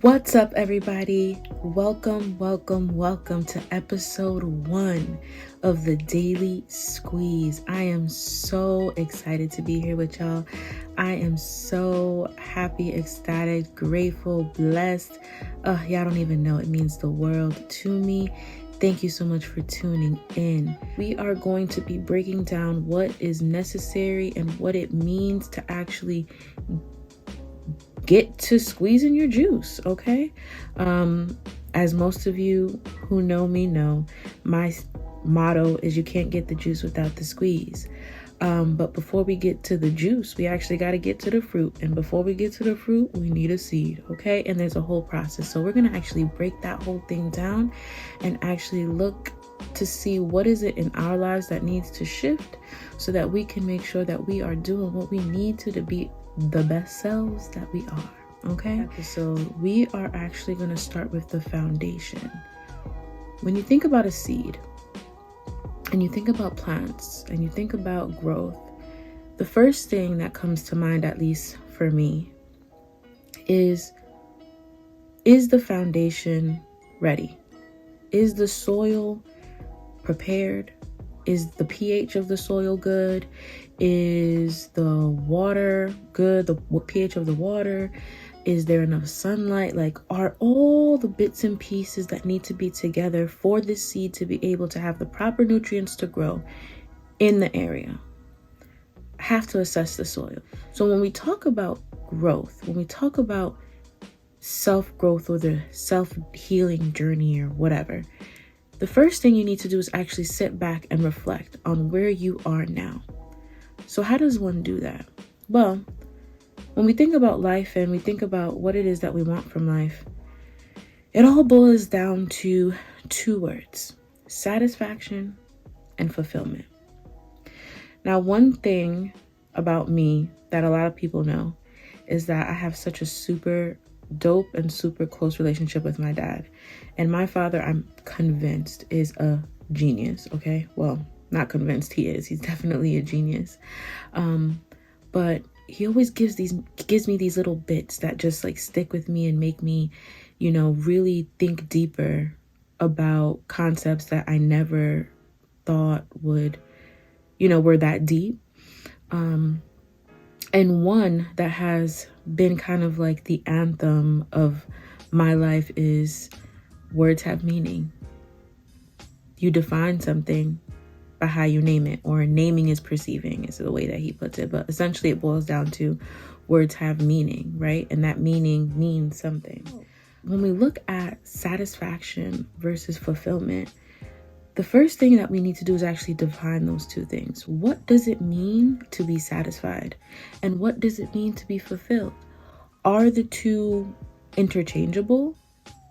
What's up, everybody? Welcome to episode 1 of the Daily Squeeze. I am so excited to be here with y'all. I am so happy, ecstatic, grateful, blessed. Y'all don't even know. It means the world to me. Thank you so much for tuning in. We are going to be breaking down what is necessary and what it means to actually get to squeezing your juice, okay? As most of you who know me know, my motto is you can't get the juice without the squeeze. But before we get to the juice, we actually got to get to the fruit. And before we get to the fruit, we need a seed, okay? And there's a whole process. So we're going to actually break that whole thing down and actually look to see what is it in our lives that needs to shift so that we can make sure that we are doing what we need to be the best selves that we are, okay? So we are actually going to start with the foundation. When you think about a seed and you think about plants and you think about growth, the first thing that comes to mind, at least for me, is the foundation ready? Is the soil prepared? Is the pH of the soil good? Is the water good? The pH of the water? Is there enough sunlight? Like, are all the bits and pieces that need to be together for this seed to be able to have the proper nutrients to grow in the area? Have to assess the soil. So when we talk about growth, when we talk about self-growth or the self-healing journey or whatever, the first thing you need to do is actually sit back and reflect on where you are now. So how does one do that? Well, when we think about life and we think about what it is that we want from life, it all boils down to 2 words: satisfaction and fulfillment. Now, one thing about me that a lot of people know is that I have such a super dope and super close relationship with my dad. And my father, I'm convinced, is a genius, okay? Well, not convinced he is. He's definitely a genius. But he always gives me these little bits that just like stick with me and make me, really think deeper about concepts that I never thought would, were that deep. And one that has been kind of like the anthem of my life is words have meaning. You define something by how you name it, or naming is perceiving is the way that he puts it. But essentially it boils down to words have meaning, right? And that meaning means something. When we look at satisfaction versus fulfillment, the first thing that we need to do is actually define those 2 things. What does it mean to be satisfied? And what does it mean to be fulfilled? Are the 2 interchangeable?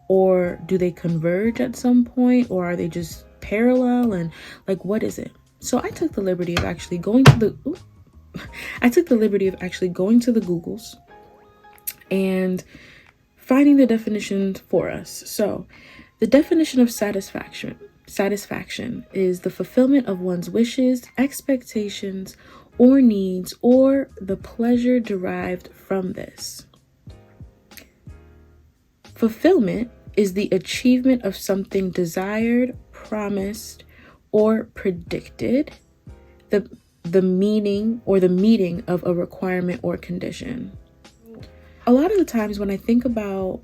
Or do they converge at some point? Or are they just parallel? And like, what is it? So I took the liberty of actually going to the Googles and finding the definitions for us. So the definition of satisfaction is the fulfillment of one's wishes, expectations, or needs, or the pleasure derived from this. Fulfillment is the achievement of something desired, promised, or predicted, the meaning or the meeting of a requirement or condition. A lot of the times when I think about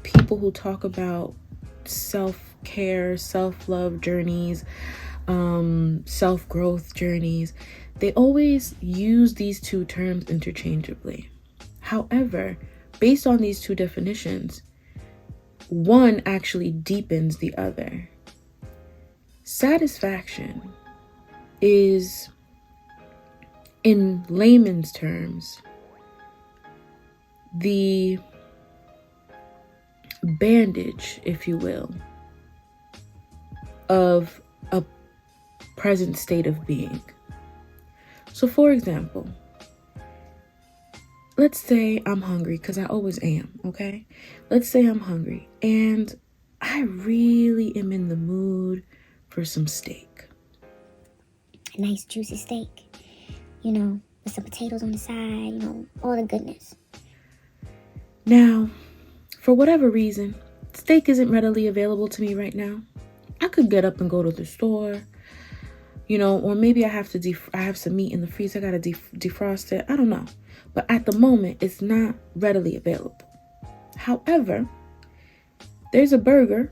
people who talk about self-care, self-love journeys, self-growth journeys, they always use these 2 terms interchangeably. However, based on these 2 definitions, one actually deepens the other. Satisfaction is, in layman's terms, the bandage, if you will, of a present state of being. So for example, let's say I'm hungry, because I always am, okay? Let's say I'm hungry and I really am in the mood for some steak. A nice juicy steak, with some potatoes on the side, all the goodness. Now, for whatever reason, steak isn't readily available to me right now. I could get up and go to the store, or maybe I have some meat in the freezer. I got to defrost it. I don't know. But at the moment, it's not readily available. However, there's a burger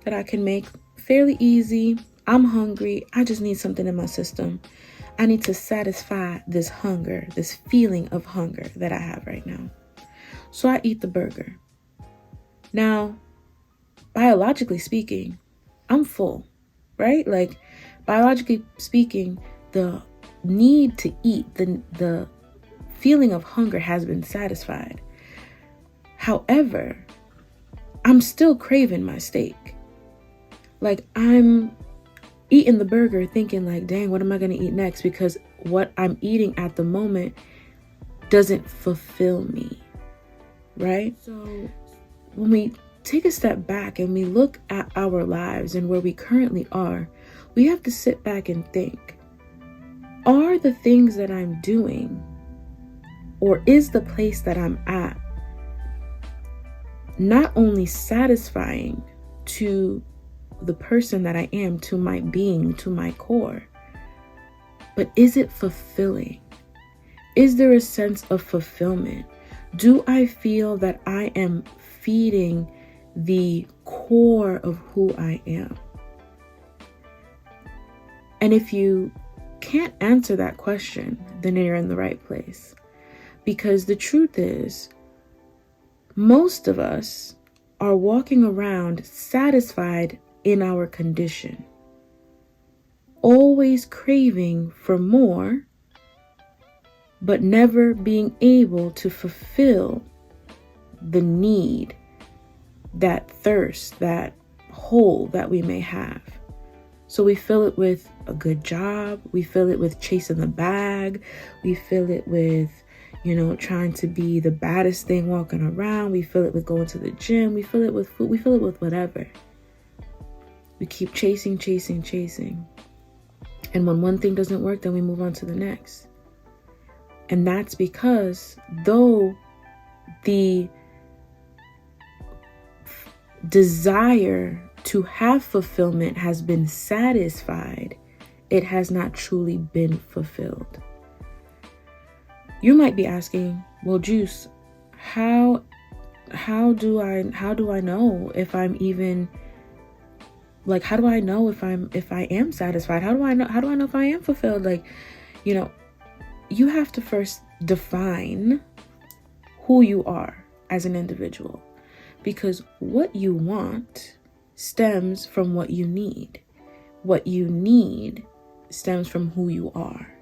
that I can make fairly easy. I'm hungry. I just need something in my system. I need to satisfy this hunger, this feeling of hunger that I have right now. So I eat the burger. Now, biologically speaking, I'm full, right? Like, biologically speaking, the need to eat, the feeling of hunger has been satisfied. However, I'm still craving my steak. Like, I'm eating the burger thinking like, dang, what am I going to eat next? Because what I'm eating at the moment doesn't fulfill me, right? So when we take a step back and we look at our lives and where we currently are, we have to sit back and think, are the things that I'm doing, or is the place that I'm at, not only satisfying to the person that I am, to my being, to my core, but is it fulfilling? Is there a sense of fulfillment? Do I feel that I am feeding the core of who I am? And if you can't answer that question, then you're in the right place. Because the truth is, most of us are walking around satisfied in our condition, always craving for more, but never being able to fulfill the need, that thirst, that hole that we may have. So we fill it with a good job. We fill it with chasing the bag. We fill it with, trying to be the baddest thing walking around. We fill it with going to the gym. We fill it with food. We fill it with whatever. We keep chasing. And when one thing doesn't work, then we move on to the next. And that's because though the desire to have fulfillment has been satisfied, it has not truly been fulfilled. You might be asking, well, Juice, how do I know if I'm even, like, how do I know if I am satisfied? How do I know if I am fulfilled? Like, you have to first define who you are as an individual, because what you want stems from what you need. What you need stems from who you are.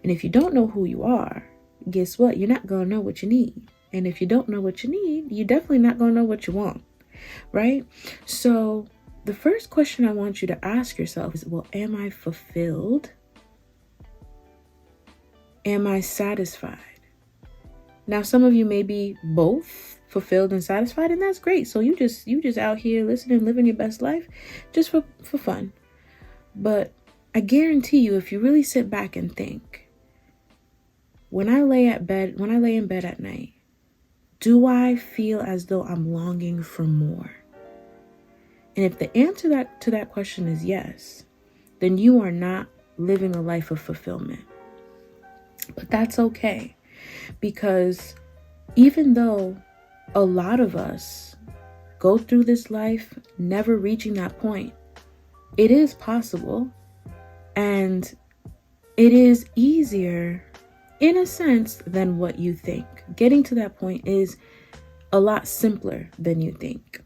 And if you don't know who you are, guess what? You're not going to know what you need. And if you don't know what you need, you're definitely not going to know what you want, right? So the first question I want you to ask yourself is, well, am I fulfilled? Am I satisfied? Now, some of you may be both fulfilled and satisfied, and that's great. So you just out here listening, living your best life just for fun. But I guarantee you, if you really sit back and think, when I lay in bed at night, do I feel as though I'm longing for more? And if the answer to that question is yes, then you are not living a life of fulfillment. But that's okay, because even though a lot of us go through this life never reaching that point, it is possible, and it is easier in a sense than what you think. Getting to that point is a lot simpler than you think.